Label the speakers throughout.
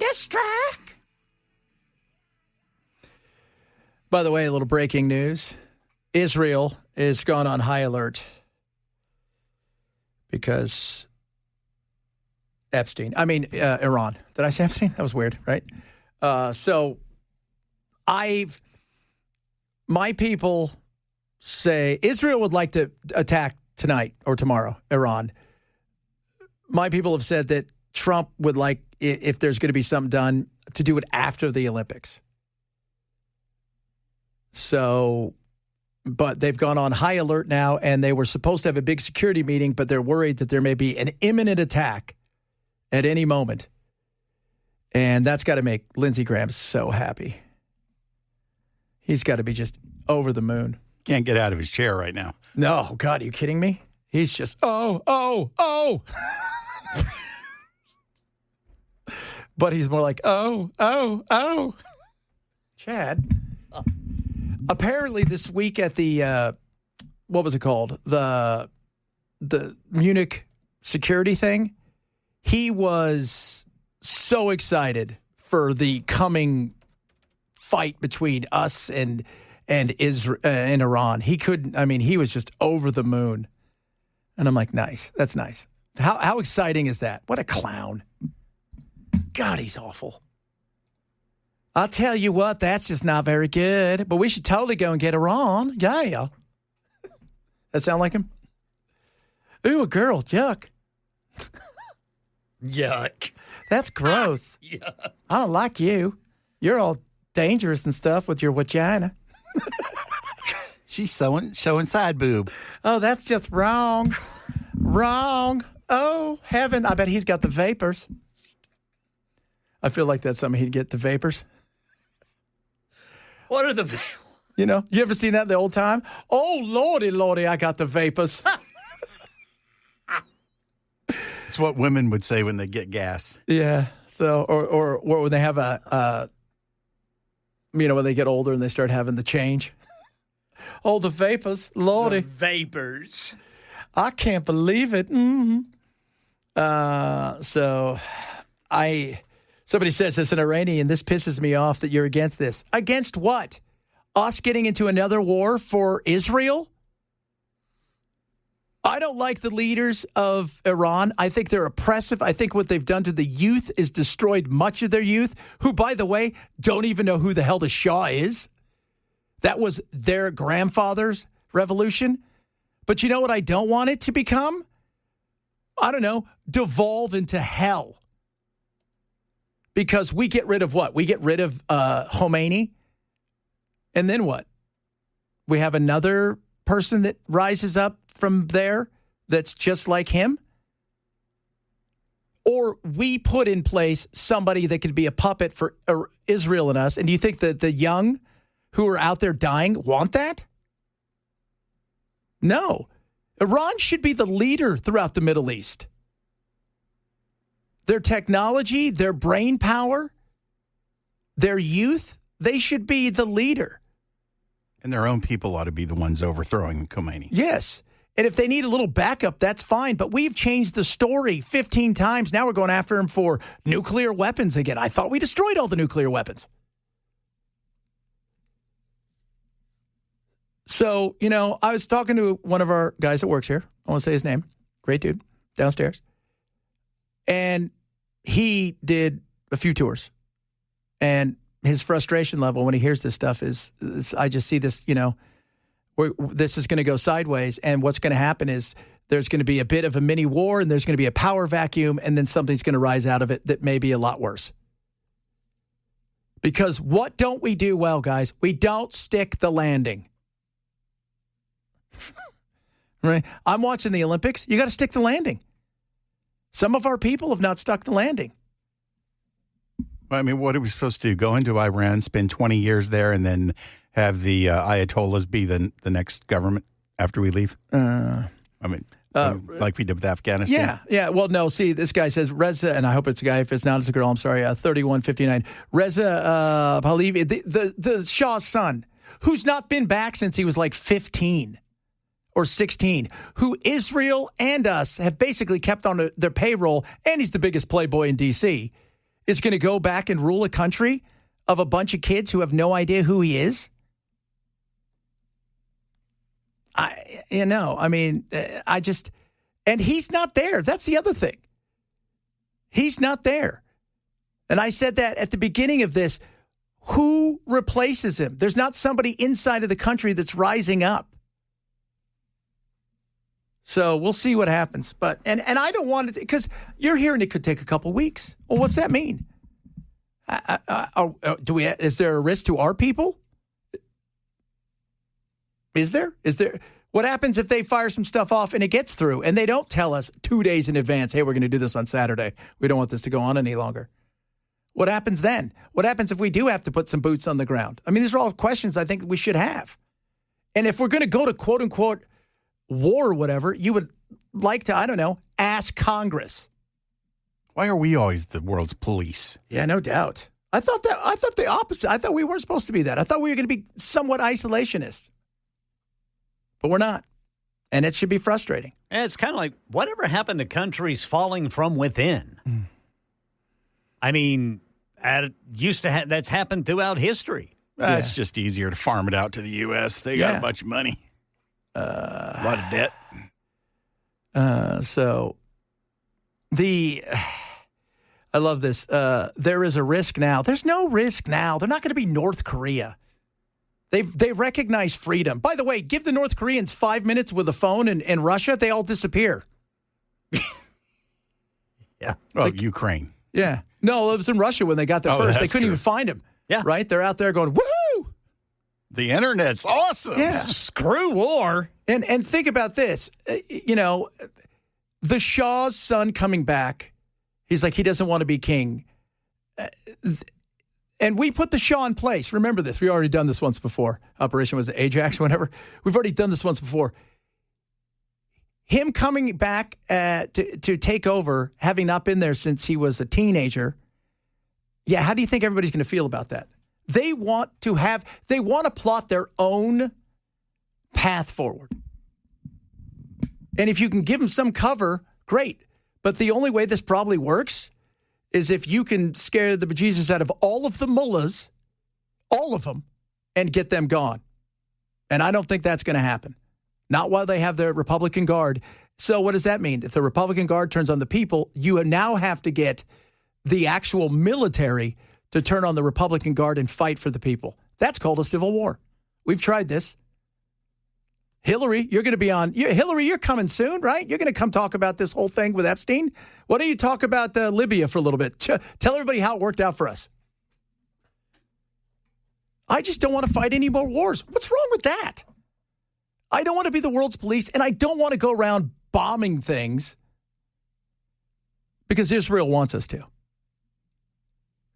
Speaker 1: Thunderstruck. By the way, a little breaking news. Israel is gone on high alert because Iran. Did I say Epstein? That was weird, right? My people say Israel would like to attack tonight or tomorrow, Iran. My people have said that Trump would like, if there's going to be something done, to do it after the Olympics. So, but they've gone on high alert now, and they were supposed to have a big security meeting, but they're worried that there may be an imminent attack at any moment. And that's got to make Lindsey Graham so happy. He's got to be just over the moon.
Speaker 2: Can't get out of his chair right now.
Speaker 1: No, God, are you kidding me? He's just, oh. But he's more like, oh. Chad. Apparently this week at the, what was it called? The Munich security thing, he was so excited for the coming fight between us and Israel and Iran. He was just over the moon. And I'm like, nice. That's nice. How exciting is that? What a clown. God, he's awful. I'll tell you what, that's just not very good. But we should totally go and get Iran. Yeah. That sound like him? Ooh, a girl. Yuck.
Speaker 3: Yuck.
Speaker 1: That's gross.
Speaker 3: Yuck.
Speaker 1: I don't like you. You're all dangerous and stuff with your vagina.
Speaker 2: She's showing side boob.
Speaker 1: Oh, that's just wrong. Wrong. Oh, heaven. I bet he's got the vapors. I feel like that's something he'd get, the vapors.
Speaker 3: What are the...
Speaker 1: You know, you ever seen that the old time? Oh, lordy, I got the vapors.
Speaker 2: It's what women would say when they get gas.
Speaker 1: Yeah. So, or when they have when they get older and they start having the change. Oh, the vapors, lordy.
Speaker 3: The vapors.
Speaker 1: I can't believe it. Mm-hmm. Somebody says, as an Iranian, this pisses me off that you're against this. Against what? Us getting into another war for Israel? I don't like the leaders of Iran. I think they're oppressive. I think what they've done to the youth is destroyed much of their youth, who, by the way, don't even know who the hell the Shah is. That was their grandfather's revolution. But you know what I don't want it to become? I don't know, devolve into hell. Because we get rid of what? We get rid of Khomeini. And then what? We have another person that rises up from there that's just like him? Or we put in place somebody that could be a puppet for Israel and us. And do you think that the young who are out there dying want that? No. Iran should be the leader throughout the Middle East. Their technology, their brain power, their youth, they should be the leader.
Speaker 2: And their own people ought to be the ones overthrowing Khomeini.
Speaker 1: Yes. And if they need a little backup, that's fine. But we've changed the story 15 times. Now we're going after him for nuclear weapons again. I thought we destroyed all the nuclear weapons. So, I was talking to one of our guys that works here. I won't say his name. Great dude. Downstairs. And he did a few tours. And his frustration level when he hears this stuff is I just see this, this is going to go sideways. And what's going to happen is there's going to be a bit of a mini war and there's going to be a power vacuum. And then something's going to rise out of it that may be a lot worse. Because what don't we do well, guys? We don't stick the landing. Right? I'm watching the Olympics. You got to stick the landing. Some of our people have not stuck the landing.
Speaker 2: I mean, what are we supposed to do? Go into Iran, spend 20 years there, and then have the Ayatollahs be the next government after we leave? Like we did with Afghanistan?
Speaker 1: Yeah. Well, no, see, this guy says, Reza, and I hope it's a guy. If it's not, it's a girl. I'm sorry. 3159. Reza Pahlavi, the Shah's son, who's not been back since he was like 15. Or 16, who Israel and us have basically kept on their payroll, and he's the biggest playboy in D.C., is going to go back and rule a country of a bunch of kids who have no idea who he is? And he's not there. That's the other thing. He's not there. And I said that at the beginning of this. Who replaces him? There's not somebody inside of the country that's rising up. So we'll see what happens. But and I don't want it because you're hearing it could take a couple weeks. Well, what's that mean? Is there a risk to our people? Is there? What happens if they fire some stuff off and it gets through and they don't tell us 2 days in advance, hey, we're going to do this on Saturday. We don't want this to go on any longer. What happens then? What happens if we do have to put some boots on the ground? I mean, these are all questions I think we should have. And if we're going to go to quote unquote war or whatever, you would like to, I don't know, ask Congress.
Speaker 2: Why are we always the world's police?
Speaker 1: Yeah, no doubt. I thought the opposite. I thought we weren't supposed to be that. I thought we were going to be somewhat isolationist. But we're not. And it should be frustrating.
Speaker 3: And it's kind of like whatever happened to countries falling from within? I mean, that's happened throughout history.
Speaker 2: It's just easier to farm it out to the U.S. They got a bunch of money. A lot of debt.
Speaker 1: I love this. There is a risk now. There's no risk now. They're not going to be North Korea. They recognize freedom. By the way, give the North Koreans 5 minutes with a phone in Russia, they all disappear.
Speaker 3: Yeah.
Speaker 2: Oh, Ukraine.
Speaker 1: Yeah. No, it was in Russia when they got there first. They couldn't even find him.
Speaker 3: Yeah.
Speaker 1: Right? They're out there going, woohoo!
Speaker 2: The internet's awesome.
Speaker 1: Yeah.
Speaker 3: Screw war.
Speaker 1: And think about this. The Shah's son coming back, he's like, he doesn't want to be king. And we put the Shah in place. Remember this. We already done this once before. Operation was it Ajax, whatever. We've already done this once before. Him coming back to take over, having not been there since he was a teenager. Yeah, how do you think everybody's going to feel about that? They want to plot their own path forward. And if you can give them some cover, great. But the only way this probably works is if you can scare the bejesus out of all of the mullahs, all of them, and get them gone. And I don't think that's going to happen. Not while they have the Republican Guard. So what does that mean? If the Republican Guard turns on the people, you now have to get the actual military to turn on the Republican Guard and fight for the people. That's called a civil war. We've tried this. Hillary, you're going to be on. Hillary, you're coming soon, right? You're going to come talk about this whole thing with Epstein. Why don't you talk about Libya for a little bit? Tell everybody how it worked out for us. I just don't want to fight any more wars. What's wrong with that? I don't want to be the world's police, and I don't want to go around bombing things because Israel wants us to.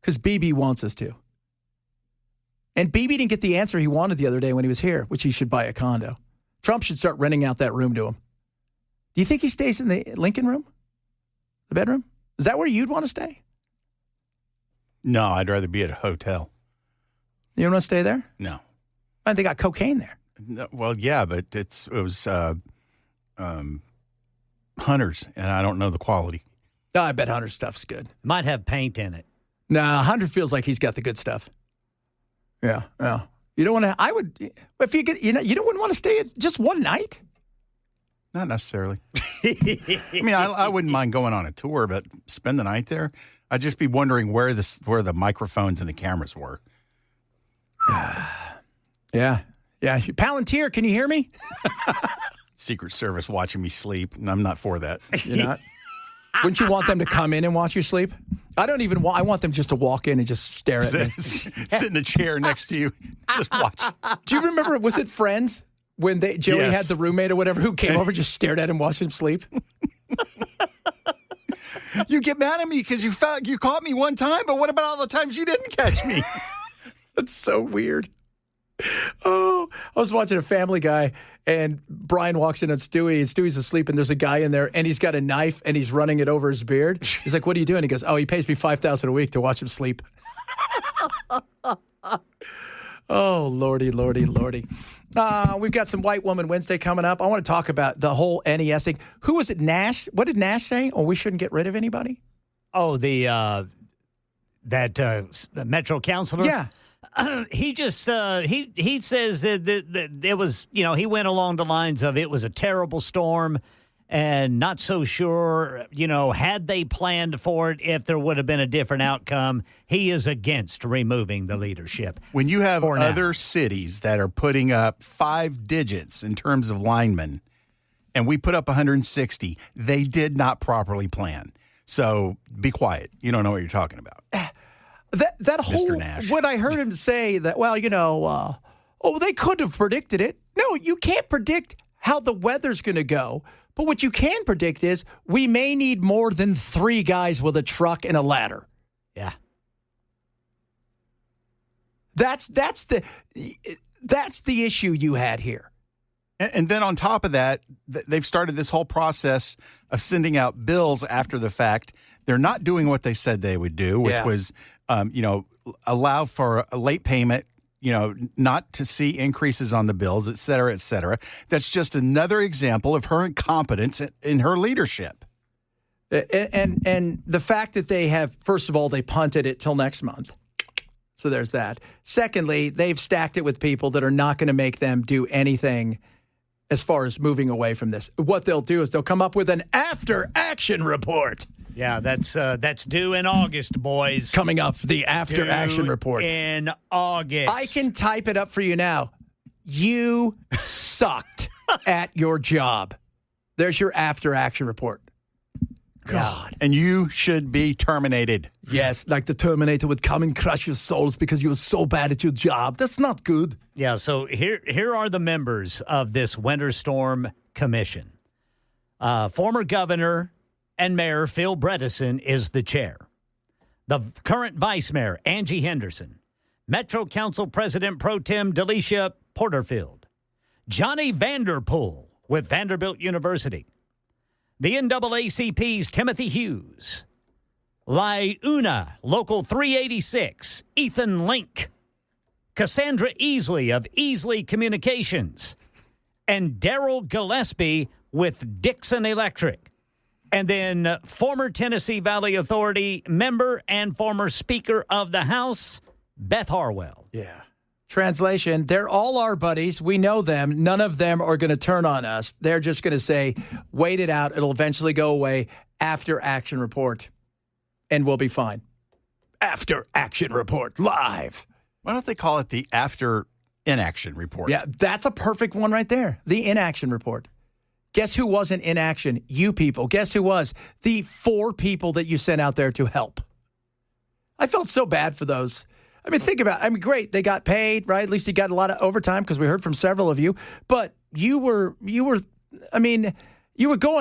Speaker 1: Because Bibi wants us to. And Bibi didn't get the answer he wanted the other day when he was here, which he should buy a condo. Trump should start renting out that room to him. Do you think he stays in the Lincoln room? The bedroom? Is that where you'd want to stay?
Speaker 2: No, I'd rather be at a hotel.
Speaker 1: You don't want to stay there?
Speaker 2: No.
Speaker 1: And they got cocaine there.
Speaker 2: No, well, yeah, but it was Hunter's, and I don't know the quality.
Speaker 1: Oh, I bet Hunter's stuff's good.
Speaker 3: Might have paint in it.
Speaker 1: Nah, Hunter feels like he's got the good stuff. Yeah. You don't want to. I would, if you could. You wouldn't want to stay at just one night.
Speaker 2: Not necessarily. I mean, I wouldn't mind going on a tour, but spend the night there. I'd just be wondering where the microphones and the cameras were.
Speaker 1: Yeah. Palantir, can you hear me?
Speaker 2: Secret Service watching me sleep, and I'm not for that.
Speaker 1: You're not? Wouldn't you want them to come in and watch you sleep? I don't even want. I want them just to walk in and just stare at me.
Speaker 2: Sit in a chair next to you, just watch.
Speaker 1: Do you remember? Was it Friends when Joey had the roommate or whatever who came over, just stared at him, watched him sleep?
Speaker 2: You get mad at me because you caught me one time, but what about all the times you didn't catch me?
Speaker 1: That's so weird. Oh, I was watching a Family Guy, and Brian walks in on Stewie, and Stewie's asleep, and there's a guy in there, and he's got a knife, and he's running it over his beard. He's like, "What are you doing?" He goes, "Oh, he pays me $5,000 a week to watch him sleep." Oh, lordy. We've got some White Woman Wednesday coming up. I want to talk about the whole NES thing. Who was it, Nash? What did Nash say? Oh, we shouldn't get rid of anybody?
Speaker 3: Oh, the Metro councilor.
Speaker 1: Yeah.
Speaker 3: He just he says that it was, he went along the lines of it was a terrible storm and not so sure, had they planned for it, if there would have been a different outcome. He is against removing the leadership.
Speaker 2: When you have other cities that are putting up 5 digits in terms of linemen, and we put up 160, they did not properly plan. So be quiet. You don't know what you're talking about.
Speaker 1: That whole,
Speaker 2: Nash.
Speaker 1: when I heard him say that, they could have predicted it. No, you can't predict how the weather's going to go. But what you can predict is we may need more than 3 guys with a truck and a ladder.
Speaker 3: Yeah.
Speaker 1: That's the issue you had here.
Speaker 2: And then on top of that, they've started this whole process of sending out bills after the fact. They're not doing what they said they would do, which was, allow for a late payment, not to see increases on the bills, et cetera, et cetera. That's just another example of her incompetence in her leadership.
Speaker 1: And the fact that they have, first of all, they punted it till next month. So there's that. Secondly, they've stacked it with people that are not going to make them do anything as far as moving away from this. What they'll do is they'll come up with an after-action report.
Speaker 3: Yeah, that's due in August, boys.
Speaker 1: Coming up, the after-action report.
Speaker 3: In August.
Speaker 1: I can type it up for you now. You sucked at your job. There's your after-action report. God.
Speaker 2: And you should be terminated.
Speaker 1: Yes, like the Terminator would come and crush your souls because you were so bad at your job. That's not good.
Speaker 3: Yeah, so here are the members of this Winter Storm Commission. Former Governor and Mayor Phil Bredesen is the chair. The current Vice Mayor, Angie Henderson. Metro Council President Pro Tem Delicia Porterfield. Johnny Vanderpool with Vanderbilt University. The NAACP's Timothy Hughes. Liuna, Local 386, Ethan Link. Cassandra Easley of Easley Communications. And Daryl Gillespie with Dixon Electric. And then former Tennessee Valley Authority member and former Speaker of the House, Beth Harwell.
Speaker 1: Yeah. Translation, they're all our buddies. We know them. None of them are going to turn on us. They're just going to say, wait it out. It'll eventually go away. After action report. And we'll be fine. After action report live.
Speaker 2: Why don't they call it the after inaction report?
Speaker 1: Yeah, that's a perfect one right there. The inaction report. Guess who wasn't in action? You people. Guess who was? The 4 people that you sent out there to help. I felt so bad for those. I mean, think about it. Great. They got paid, right? At least you got a lot of overtime because we heard from several of you. But you were going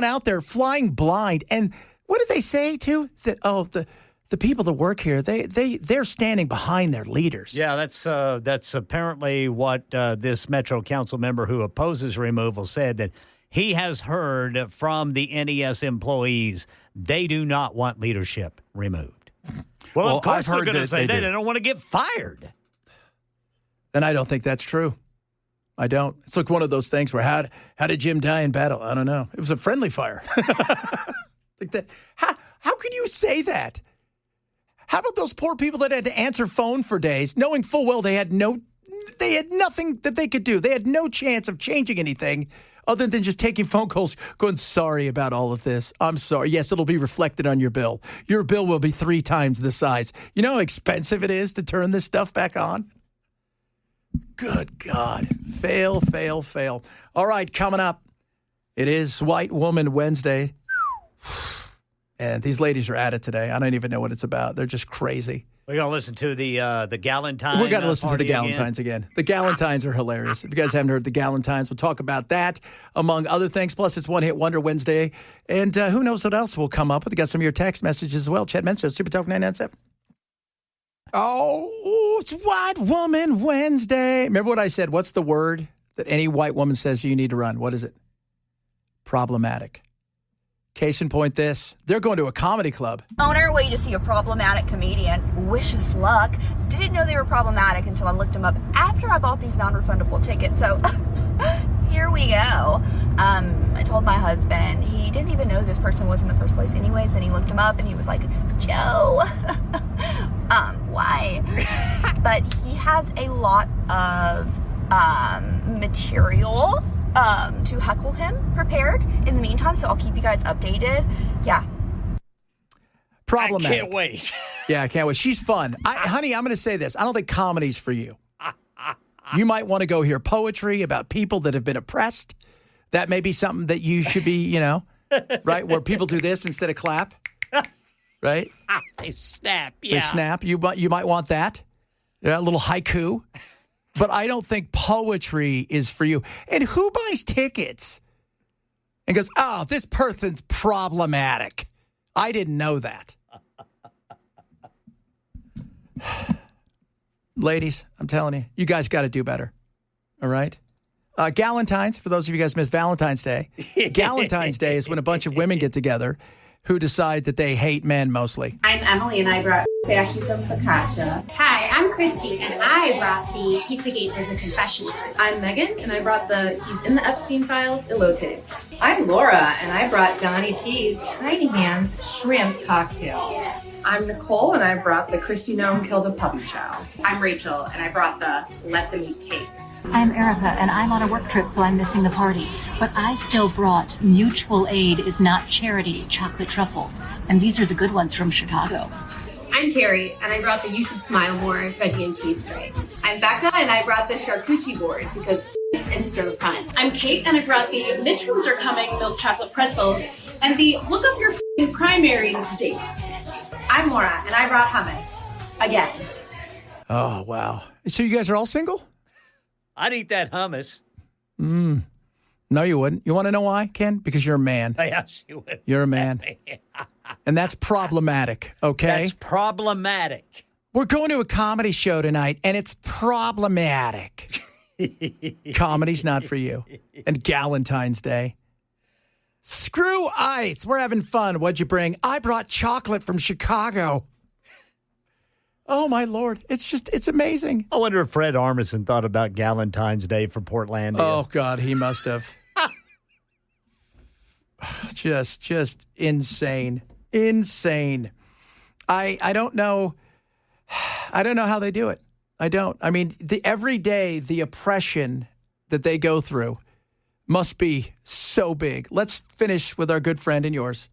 Speaker 1: out there flying blind. And what did they say, too? That, the people that work here, they're standing behind their leaders.
Speaker 3: Yeah, that's apparently what this Metro Council member who opposes removal said, that he has heard from the NES employees they do not want leadership removed. Well, of course they're going to say they don't want to get fired.
Speaker 1: And I don't think that's true. I don't. It's like one of those things where how did Jim die in battle? I don't know. It was a friendly fire. Like that. How could you say that? How about those poor people that had to answer phone for days, knowing full well they had nothing that they could do. They had no chance of changing anything other than just taking phone calls, going, sorry about all of this. I'm sorry. Yes, it'll be reflected on your bill. Your bill will be 3 times the size. You know how expensive it is to turn this stuff back on? Good God. Fail, fail, fail. All right, coming up, it is White Woman Wednesday. And these ladies are at it today. I don't even know what it's about. They're just crazy.
Speaker 3: We're going to listen to the Galentine.
Speaker 1: We're going to listen to the Galentines again. The Galentines are hilarious. If you guys haven't heard the Galentines, we'll talk about that, among other things. Plus, it's One Hit Wonder Wednesday. And who knows what else we'll come up with. We got some of your text messages as well. Chad Mention, Super Talk 997. Oh, it's White Woman Wednesday. Remember what I said? What's the word that any white woman says you need to run? What is it? Problematic. Case in point this, they're going to a comedy club.
Speaker 4: On our way to see a problematic comedian, wish us luck. Didn't know they were problematic until I looked them up after I bought these non-refundable tickets. So here we go. I told my husband, he didn't even know who this person was in the first place anyways, and he looked him up and he was like, Joe. but he has a lot of material to heckle him prepared in the meantime, so I'll keep you guys updated. Yeah.
Speaker 1: Problematic.
Speaker 3: I can't wait.
Speaker 1: Yeah, I can't wait. She's fun. Honey, I'm going to say this. I don't think comedy's for you. You might want to go hear poetry about people that have been oppressed. That may be something that you should be, right? Where people do this instead of clap, right?
Speaker 3: They snap, yeah.
Speaker 1: They snap. You might want that. Yeah, a little haiku. But I don't think poetry is for you. And who buys tickets and goes, oh, this person's problematic? I didn't know that. Ladies, I'm telling you, you guys got to do better. All right? Galentine's, for those of you guys missed Valentine's Day. Galentine's Day is when a bunch of women get together who decide that they hate men mostly.
Speaker 5: I'm Emily, and I brought Fashion of Focaccia.
Speaker 6: Hi, I'm Christy, and I brought the Pizzagate Prison Confessional.
Speaker 7: I'm Megan, and I brought the He's in the Epstein Files elotes.
Speaker 8: I'm Laura, and I brought Donnie T's Tiny Hands Shrimp Cocktail.
Speaker 7: I'm Nicole, and I brought the Christy Gnome Killed a Puppy Chow.
Speaker 8: I'm Rachel, and I brought the Let Them Eat Cakes.
Speaker 9: I'm Erica, and I'm on a work trip, so I'm missing the party. But I still brought Mutual Aid is Not Charity chocolate truffles, and these are the good ones from Chicago.
Speaker 6: I'm Carrie, and I brought the You Should Smile More veggie and cheese tray.
Speaker 5: I'm Becca, and I brought the charcuterie board because and serve puns.
Speaker 10: I'm Kate, and I brought the Midterms Are Coming milk chocolate pretzels and the Look Up Your Primaries dates.
Speaker 8: I'm Laura, and I brought hummus. Again.
Speaker 1: Oh, wow. So you guys are all single?
Speaker 3: I'd eat that hummus.
Speaker 1: No, you wouldn't. You want to know why, Ken? Because you're a man.
Speaker 3: Yes, you would.
Speaker 1: You're a man. And that's problematic, okay?
Speaker 3: That's problematic.
Speaker 1: We're going to a comedy show tonight, and it's problematic. Comedy's not for you. And Galentine's Day. Screw ice. We're having fun. What'd you bring? I brought chocolate from Chicago. Oh, my Lord. It's amazing.
Speaker 3: I wonder if Fred Armisen thought about Galentine's Day for Portlandia.
Speaker 1: Oh, God, he must have. Just insane. Insane. I don't know. I don't know how they do it. I don't. I mean, every day, the oppression that they go through must be so big. Let's finish with our good friend and yours,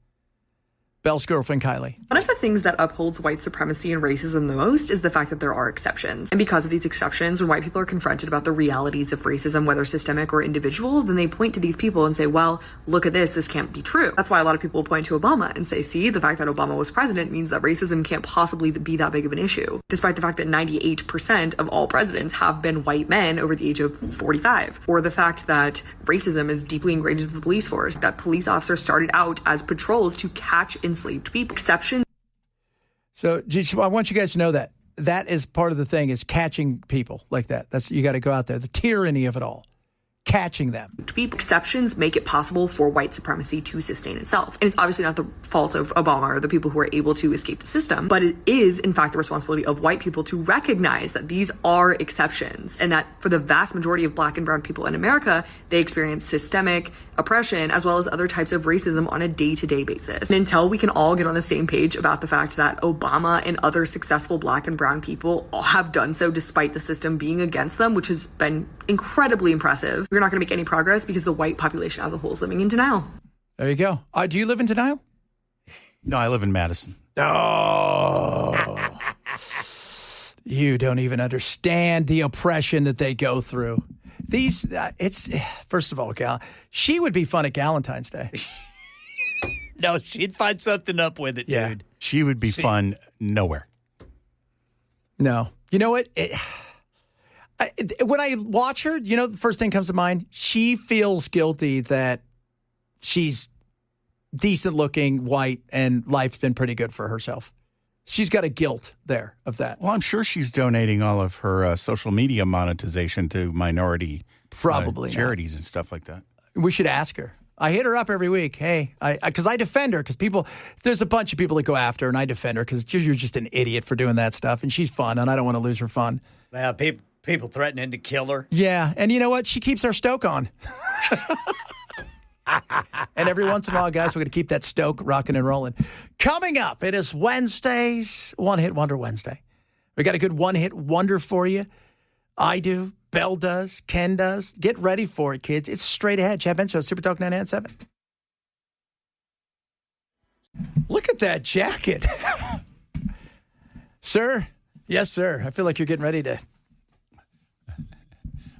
Speaker 1: Belle's girlfriend, Kylie.
Speaker 11: One of the things that upholds white supremacy and racism the most is the fact that there are exceptions. And because of these exceptions, when white people are confronted about the realities of racism, whether systemic or individual, then they point to these people and say, well, look at this can't be true. That's why a lot of people will point to Obama and say, see, the fact that Obama was president means that racism can't possibly be that big of an issue, despite the fact that 98% of all presidents have been white men over the age of 45. Or the fact that racism is deeply ingrained into the police force, that police officers started out as patrols to catch enslaved people. Exception.
Speaker 1: So I want you guys to know that is part of the thing, is catching people like that. You got to go out there. The tyranny of it all. Catching them.
Speaker 11: Exceptions make it possible for white supremacy to sustain itself. And it's obviously not the fault of Obama or the people who are able to escape the system, but it is, in fact, the responsibility of white people to recognize that these are exceptions and that for the vast majority of Black and brown people in America, they experience systemic oppression as well as other types of racism on a day-to-day basis. And until we can all get on the same page about the fact that Obama and other successful Black and brown people all have done so despite the system being against them, which has been incredibly impressive, we're not going to make any progress because the white population as a whole is living in denial.
Speaker 1: There you go. Do you live in denial?
Speaker 2: No, I live in Madison.
Speaker 1: Oh. You don't even understand the oppression that they go through. First of all, she would be fun at Galentine's Day.
Speaker 3: No, she'd find something up with it, dude.
Speaker 2: She would be fun nowhere.
Speaker 1: No. You know what? When I watch her, the first thing comes to mind, she feels guilty that she's decent looking, white, and life's been pretty good for herself. She's got a guilt there of that.
Speaker 2: Well, I'm sure she's donating all of her social media monetization to minority charities and stuff like that.
Speaker 1: We should ask her. I hit her up every week. Hey, because I defend her because there's a bunch of people that go after her, and I defend her because you're just an idiot for doing that stuff, and she's fun, and I don't want to lose her fun.
Speaker 3: Yeah, people threatening to kill her.
Speaker 1: Yeah, and you know what? She keeps our stoke on. And every once in a while, guys, we're going to keep that stoke rocking and rolling. Coming up, it is Wednesday's One Hit Wonder Wednesday. We got a good one-hit wonder for you. I do. Bell does. Ken does. Get ready for it, kids. It's straight ahead. Chad Benson, Super Talk 99.7. Look at that jacket. Sir? Yes, sir. I feel like you're getting ready to...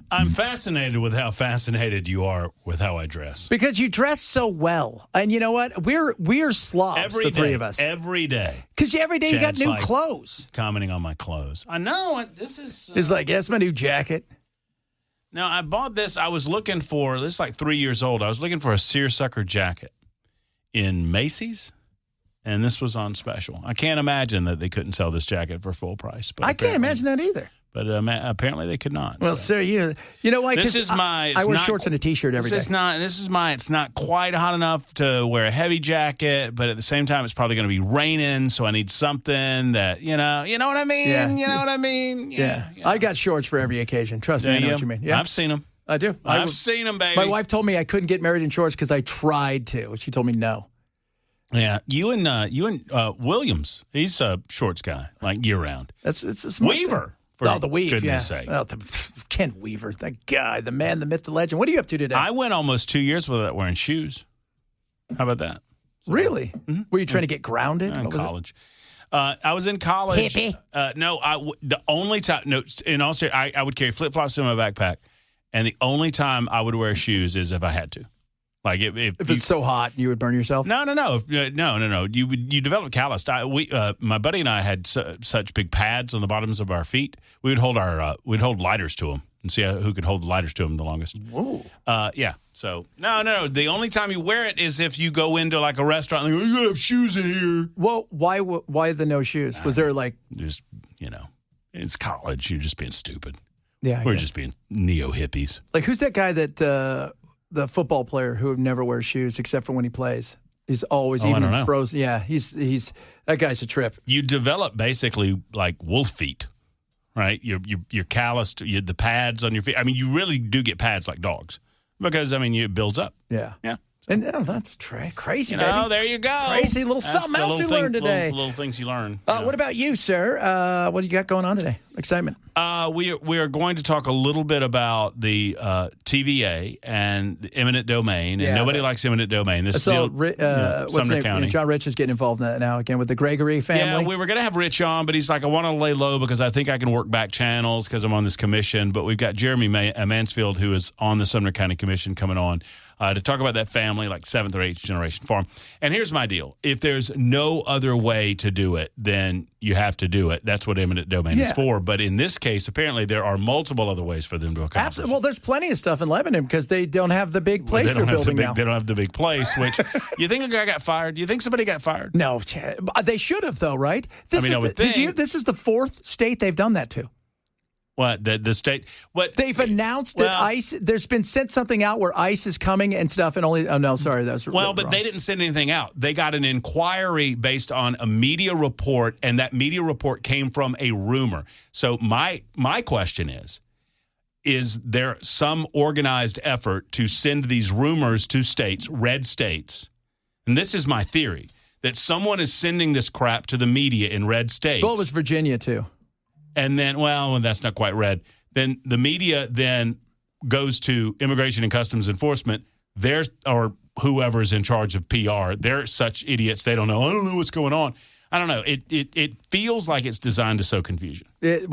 Speaker 12: I'm fascinated with how fascinated you are with how I dress.
Speaker 1: Because you dress so well. And you know what? We're slobs, the three of us.
Speaker 12: Every day.
Speaker 1: Because every day
Speaker 12: Chad's
Speaker 1: you got new clothes.
Speaker 12: Commenting on my clothes. I know. This is...
Speaker 1: It's like, that's my new jacket.
Speaker 12: Now, I bought this. I was looking for... This is like 3 years old. I was looking for a seersucker jacket in Macy's. And this was on special. I can't imagine that they couldn't sell this jacket for full price. But
Speaker 1: I can't imagine that either.
Speaker 12: But apparently they could not.
Speaker 1: Well, sir, you know why?
Speaker 12: This is my.
Speaker 1: I wear shorts and a t-shirt every day.
Speaker 12: This is my. It's not quite hot enough to wear a heavy jacket, but at the same time, it's probably going to be raining, so I need something that you know what I mean.
Speaker 1: Yeah.
Speaker 12: You know what I mean.
Speaker 1: Yeah. I got shorts for every occasion. Trust me, I know what you mean. Yeah,
Speaker 12: I've seen them.
Speaker 1: I do.
Speaker 12: I've seen them, baby.
Speaker 1: My wife told me I couldn't get married in shorts because I tried to, and she told me no.
Speaker 12: Yeah, you and Williams. He's a shorts guy, like year round.
Speaker 1: It's a smart
Speaker 12: Weaver.
Speaker 1: Thing. The Weave,
Speaker 12: goodness sake.
Speaker 1: Well, Ken Weaver, the guy, the man, the myth, the legend. What are you up to today?
Speaker 12: I went almost 2 years without wearing shoes. How about that? So,
Speaker 1: really? Mm-hmm. Were you trying to get grounded?
Speaker 12: In college. I was in college.
Speaker 1: Hippie?
Speaker 12: The only time, in all seriousness, I would carry flip-flops in my backpack, and the only time I would wear shoes is if I had to. Like if
Speaker 1: it's so hot, you would burn yourself?
Speaker 12: No. You develop callus. My buddy and I had such big pads on the bottoms of our feet. We would hold we'd hold lighters to them and see who could hold the lighters to them the longest.
Speaker 1: Whoa.
Speaker 12: Yeah. So no. The only time you wear it is if you go into like a restaurant and they go, you have shoes in here.
Speaker 1: Well, why the no shoes? Was there like
Speaker 12: just it's college. You're just being stupid.
Speaker 1: Yeah.
Speaker 12: We're just being neo hippies.
Speaker 1: Like who's that guy that? The football player who never wears shoes except for when he plays. He's always even frozen. Yeah, he's that guy's a trip.
Speaker 12: You develop basically like wolf feet, right? You're calloused. The pads on your feet. I mean, you really do get pads like dogs because it builds up.
Speaker 1: Yeah.
Speaker 12: Yeah.
Speaker 1: And that's crazy, baby.
Speaker 12: There you go.
Speaker 1: Crazy little something else you learned today.
Speaker 12: Little things you learn.
Speaker 1: What about you, sir? What do you got going on today? Excitement.
Speaker 12: We are going to talk a little bit about the TVA and the eminent domain. And nobody likes eminent domain. This is Sumner County.
Speaker 1: John Rich is getting involved in that now again with the Gregory family.
Speaker 12: Yeah, we were going to have Rich on, but he's like, I want to lay low because I think I can work back channels because I'm on this commission. But we've got Jeremy Mansfield, who is on the Sumner County Commission, coming on to talk about that family, like 7th or 8th generation farm. And here's my deal. If there's no other way to do it, then you have to do it. That's what eminent domain is for. But in this case, apparently there are multiple other ways for them to accomplish.
Speaker 1: Absolutely. Well, there's plenty of stuff in Lebanon because they don't have the big place they're building now.
Speaker 12: They don't have the big place, which you think a guy got fired? You think somebody got fired?
Speaker 1: No. They should have, though, right? This is the fourth state they've done that to.
Speaker 12: What, the state? What
Speaker 1: they've announced that ICE. There's been sent something out where ICE is coming and stuff, and only. Oh no, sorry, that's
Speaker 12: but
Speaker 1: wrong.
Speaker 12: They didn't send anything out. They got an inquiry based on a media report, and that media report came from a rumor. So my question is there some organized effort to send these rumors to states, red states? And this is my theory that someone is sending this crap to the media in red states.
Speaker 1: Well, it was Virginia too.
Speaker 12: And then, that's not quite red. Then the media then goes to Immigration and Customs Enforcement. Or whoever's in charge of PR. They're such idiots. They don't know. I don't know what's going on. I don't know. It feels like it's designed to sow confusion.
Speaker 1: It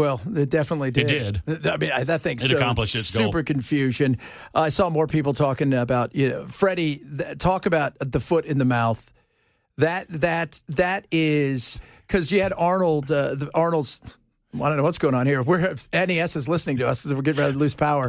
Speaker 1: definitely did.
Speaker 12: It did.
Speaker 1: I mean, that thing
Speaker 12: accomplished its goal.
Speaker 1: Super confusion. I saw more people talking about, Freddie, talk about the foot in the mouth. That is because you had Arnold, Arnold's. I don't know what's going on here. NES is listening to us because we're getting ready to lose power.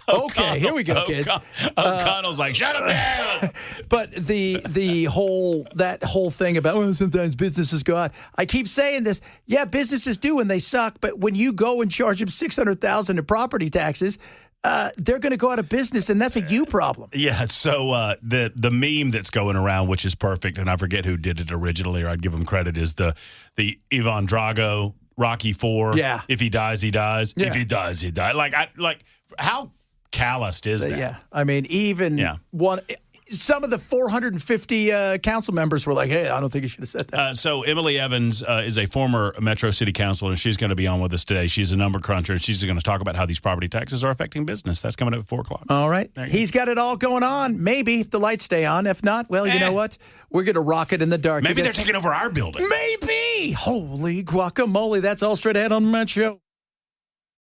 Speaker 1: Okay, here we go, kids.
Speaker 12: O'Connell's like, shut him down.
Speaker 1: But the whole thing about sometimes businesses go out. I keep saying this. Yeah, businesses do when they suck. But when you go and charge them $600,000 in property taxes, they're going to go out of business, and that's a you problem.
Speaker 12: Yeah. So the meme that's going around, which is perfect, and I forget who did it originally, or I'd give him credit, is the Ivan Drago. Rocky IV.
Speaker 1: Yeah.
Speaker 12: If he dies, he dies.
Speaker 1: Yeah.
Speaker 12: If he dies, he dies. Like how calloused is that?
Speaker 1: Yeah. I mean, even one. some of the 450 council members were like, hey, I don't think you should have said that.
Speaker 12: So Emily Evans is a former Metro City Councilor, and she's going to be on with us today. She's a number cruncher, and she's going to talk about how these property taxes are affecting business. That's coming up at 4 o'clock.
Speaker 1: All right. He's got it all going on. Maybe if the lights stay on. If not, well, you know what? We're going to rock it in the dark.
Speaker 12: Maybe they're taking over our building.
Speaker 1: Maybe. Holy guacamole. That's all straight ahead on the Met Show.